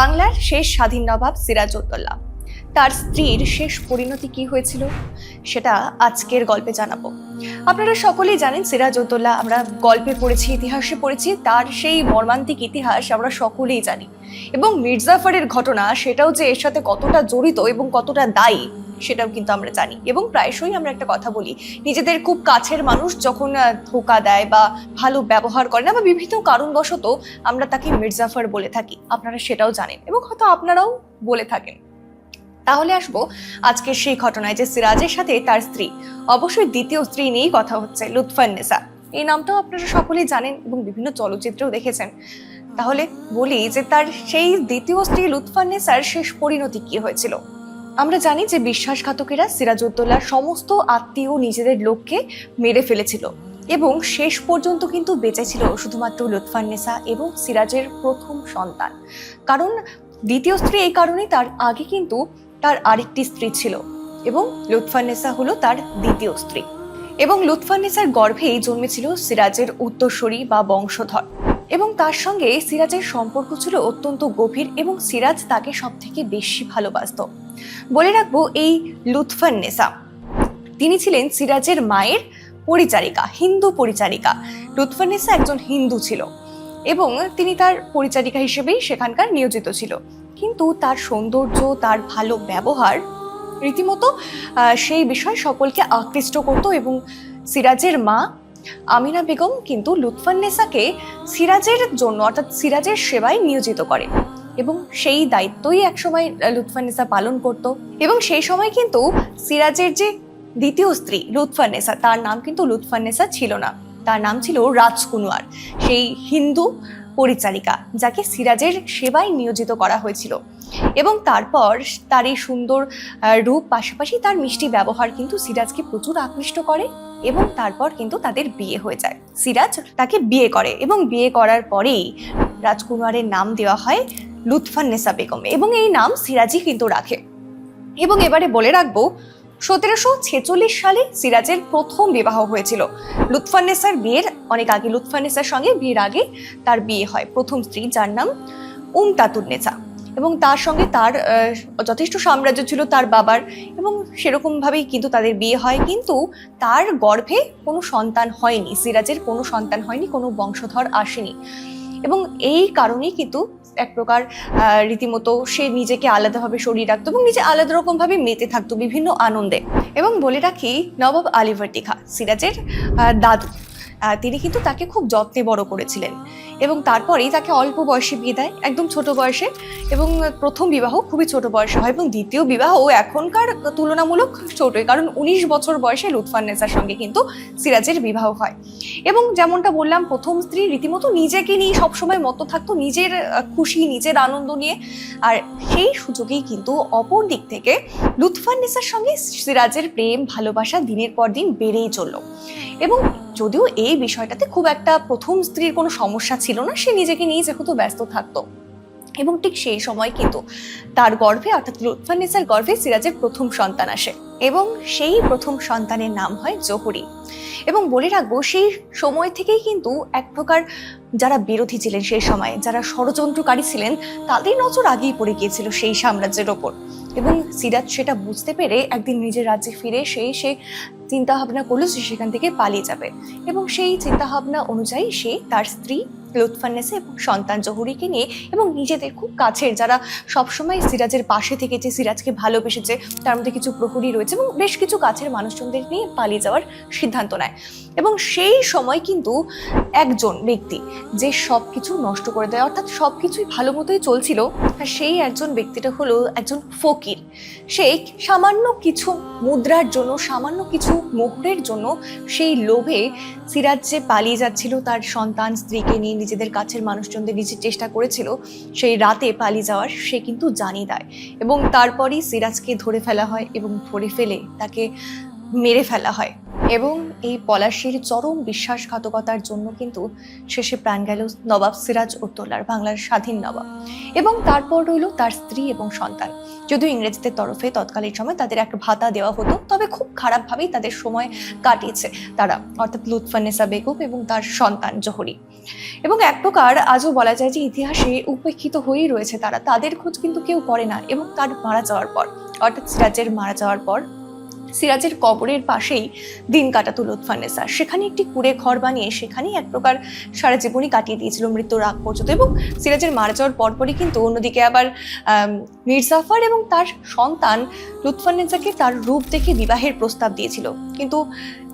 বাংলার শেষ স্বাধীন নবাব সিরাজউদ্দৌলা, তার স্ত্রীর শেষ পরিণতি কি হয়েছিল সেটা আজকের গল্পে জানাবো। আপনারা সকলেই জানেন সিরাজউদ্দৌলা, আমরা গল্পে পড়েছি, ইতিহাসে পড়েছি, তার সেই মর্মান্তিক ইতিহাস আমরা সকলেই জানি। এবং মির্জাফরের ঘটনা, সেটাও যে এর সাথে কতটা জড়িত এবং কতটা দায়ী সেটাও কিন্তু আমরা জানি। এবং প্রায়শই আমরা একটা কথা বলি, নিজেদের খুব কাছের মানুষ যখন ধোঁকা দেয় বা ভালো ব্যবহার করে না বা বিভিন্ন কারণবশত আমরা তাকে মির্জাফর বলে থাকি। আপনারা সেটাও জানেন এবং হয়তো আপনারাও বলে থাকেন। তাহলে আসবো আজকের সেই ঘটনায় যে সিরাজের সাথে তার স্ত্রী, অবশ্যই দ্বিতীয় স্ত্রী নিয়েই কথা হচ্ছে, লুৎফান্নেসা। এই নামটাও আপনারা সকলেই জানেন এবং বিভিন্ন চলচ্চিত্রেও দেখেছেন। তাহলে বলি যে তার সেই দ্বিতীয় স্ত্রী লুৎফান্নেসার শেষ পরিণতি কি হয়েছিল। আমরা জানি যে বিশ্বাসঘাতকেরা সিরাজউদ্দৌলার সমস্ত আত্মীয় নিজেদের লোককে মেরে ফেলেছিল এবং শেষ পর্যন্ত কিন্তু বেঁচে ছিল শুধুমাত্র লুৎফান্নেসা এবং সিরাজের প্রথম সন্তান। কারণ দ্বিতীয় স্ত্রী এই কারণে, তার আগে কিন্তু তার আরেকটি স্ত্রী ছিল এবং লুৎফান্নেসা হলো তার দ্বিতীয় স্ত্রী। এবং লুৎফান্নেসার গর্ভেই জন্মেছিল সিরাজের উত্তরসূরি বা বংশধর। এবং তার সঙ্গে সিরাজের সম্পর্ক ছিল অত্যন্ত গভীর এবং সিরাজ তাকে সব থেকে বেশি ভালোবাসত। বলে রাখবো, এই লুৎফান্নেসা তিনি ছিলেন সিরাজের মায়ের পরিচারিকা, হিন্দু পরিচারিকা। লুৎফান্নেসা একজন হিন্দু ছিল এবং তিনি তার পরিচারিকা হিসেবেই সেখানকার নিয়োজিত ছিল। কিন্তু তার সৌন্দর্য, তার ভালো ব্যবহার রীতিমতো সেই বিষয় সকলকে আকৃষ্ট করত। এবং সিরাজের মা আমিনা বেগম কিন্তু লুৎফান্নেসাকে সিরাজের জন্য অর্থাৎ সিরাজের সেবায় নিয়োজিত করে এবং সেই দায়িত্বই একসময় লুৎফান্নেসা পালন করত। এবং সেই সময় কিন্তু সিরাজের যে দ্বিতীয় স্ত্রী লুৎফান্নেসা, তার নাম কিন্তু লুৎফান্নেসা ছিল না, তার নাম ছিল রাজকুনওয়ার, সেই হিন্দু পরিচারিকা যাকে সিরাজের সেবায় নিয়োজিত করা হয়েছিল। এবং তারপর তার এই সুন্দর রূপ, পাশাপাশি তার মিষ্টি ব্যবহার কিন্তু সিরাজকে প্রচুর আকৃষ্ট করে এবং তারপর কিন্তু তাদের বিয়ে হয়ে যায়। সিরাজ তাকে বিয়ে করে এবং বিয়ে করার পরেই রাজকুনওয়ারের নাম দেওয়া হয় লুৎফান্নেসা বেগম এবং এই নাম সিরাজই কিন্তু রাখে। এবং এবারে বলে রাখবো, 1746 সালে সিরাজের প্রথম বিবাহ হয়েছিল। লুৎফান্নেসার বিয়ের অনেক আগে, লুৎফান্নেসার সঙ্গে বিয়ের আগে তার বিয়ে হয় প্রথম স্ত্রী, যার নাম তাতুন্নেসা। এবং তার সঙ্গে তার যথেষ্ট সাম্রাজ্য ছিল তার বাবার এবং সেরকম ভাবেই কিন্তু তাদের বিয়ে হয়। কিন্তু তার গর্ভে কোনো সন্তান হয়নি, সিরাজের কোনো সন্তান হয়নি, কোনো বংশধর আসেনি। এবং এই কারণেই কিন্তু এক প্রকার রীতিমতো সে নিজেকে আলাদাভাবে সরিয়ে রাখতো এবং নিজে আলাদা রকম ভাবে মেতে থাকতো বিভিন্ন আনন্দে। এবং বলে রাখি, নবাব আলী বর্দী খাঁ, সিরাজের দাদু, তিনি কিন্তু তাকে খুব যত্নে বড় করেছিলেন এবং তারপরেই তাকে অল্প বয়সে বিয়ে দেয়, একদম ছোট বয়সে। এবং প্রথম বিবাহ খুবই ছোট বয়সে হয় এবং দ্বিতীয় বিবাহ এখনকার তুলনামূলক ছোটই, কারণ 19 বছর বয়সে লুৎফান্নেসার সঙ্গে কিন্তু সিরাজের বিবাহ হয়। এবং যেমনটা বললাম, প্রথম স্ত্রী রীতিমতো নিজেকে নিয়ে সবসময় মতো থাকতো, নিজের খুশি, নিজের আনন্দ নিয়ে। আর সেই সুযোগেই কিন্তু অপর দিক থেকে লুৎফান্নেসার সঙ্গে সিরাজের প্রেম ভালোবাসা দিনের পর দিন বেড়েই চলল। এবং যদিও এই বিষয়টাতে খুব একটা প্রথম স্ত্রীর কোনো সমস্যা ছিল না, সে নিজেকে নিয়ে যেহেতু ব্যস্ত থাকতো। এবং ঠিক সেই সময় কিন্তু তার গর্ভে অর্থাৎ লুৎফান্নেসার গর্ভে সিরাজের প্রথম সন্তান আসে এবং সেই প্রথম সন্তানের নাম হয় জহুরি। এবং বলে রাখবো, সেই সময় থেকেই কিন্তু এক প্রকার যারা বিরোধী ছিলেন সেই সময়, যারা ষড়যন্ত্রকারী ছিলেন, তাদের নজর আগেই পড়ে গিয়েছিল সেই সাম্রাজ্যের ওপর। এবং সিরাজ সেটা বুঝতে পেরে একদিন নিজের রাজ্যে ফিরে সে চিন্তা ভাবনা করলো যে সেখান থেকে পালিয়ে যাবে। এবং সেই চিন্তা ভাবনা অনুযায়ী সে তার স্ত্রী লুৎফান্নেসা এবং সন্তান জহুরিকে নিয়ে এবং নিজেদের খুব কাছের, যারা সবসময় সিরাজের পাশে থেকেছে, সিরাজকে ভালোবেসেছে, তার মধ্যে কিছু প্রহরী রয়েছে এবং বেশ কিছু কাছের মানুষজনদের নিয়ে পালিয়ে যাওয়ার সিদ্ধান্ত নেয়। এবং সেই সময় কিন্তু একজন ব্যক্তি যে সব কিছু নষ্ট করে দেয়, অর্থাৎ সব কিছুই ভালো মতোই চলছিল, আর সেই একজন ব্যক্তিটা হলো একজন ফকির। সে সামান্য কিছু মুদ্রার জন্য, সামান্য কিছু মোহরের জন্য, সেই লোভে সিরাজ যে পালিয়ে যাচ্ছিল তার সন্তান স্ত্রীকে নিয়ে, নিজেদের কাছের মানুষজনদের নিজের চেষ্টা করেছিল সেই রাতে পালিয়ে যাওয়ার, সে কিন্তু জানিয়ে দেয়। এবং তারপরই সিরাজকে ধরে ফেলা হয় এবং ধরে ফেলে তাকে মেরে ফেলা হয়। এবং এই পলাশীর চরম বিশ্বাসঘাতকতার জন্য কিন্তু শেষে প্রাণ গেল নবাব সিরাজ উদ্দৌলার, বাংলার স্বাধীন নবাব। এবং তারপর রইল তার স্ত্রী এবং সন্তান। যদিও ইংরেজদের তরফে তৎকালীন সময় তাদের একটা ভাতা দেওয়া হতো, তবে খুব খারাপভাবেই তাদের সময় কাটিয়েছে তারা, অর্থাৎ লুৎফুন্নেসা বেগম এবং তার সন্তান জোহরি। এবং এক প্রকার আজও বলা যায় যে ইতিহাসে উপেক্ষিত হয়েই রয়েছে তারা, তাদের খোঁজ কিন্তু কেউ করে না। এবং তার মারা যাওয়ার পর, অর্থাৎ সিরাজের মারা যাওয়ার পর সিরাজের কবরের পাশেই দিন কাটাতো লুৎফুন্নেসা। সেখানে একটি কুঁড়ে ঘর বানিয়ে সেখানেই এক প্রকার সারা জীবনই কাটিয়ে দিয়েছিল মৃত্যুর আগ পর্যন্ত। এবং সিরাজের মারা যাওয়ার পরপরই কিন্তু অন্যদিকে আবার মীর জাফর এবং তার সন্তান লুৎফুন্নেসাকে তার রূপ দেখে বিবাহের প্রস্তাব দিয়েছিল। কিন্তু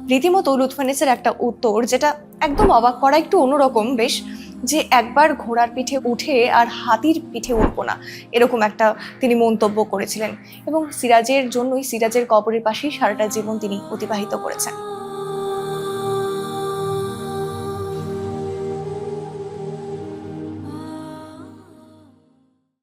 রীতিমতো লুৎফুন্নেসার একটা উত্তর, যেটা একদম অবাক করা, একটু অন্যরকম বেশ, যে একবার ঘোড়ার পিঠে উঠে আর হাতির পিঠে উঠবো না, এরকম একটা তিনি মন্তব্য করেছিলেন। এবং সিরাজের জন্যই সিরাজের কবরের পাশেই সারাটা জীবন তিনি অতিবাহিত করেছেন।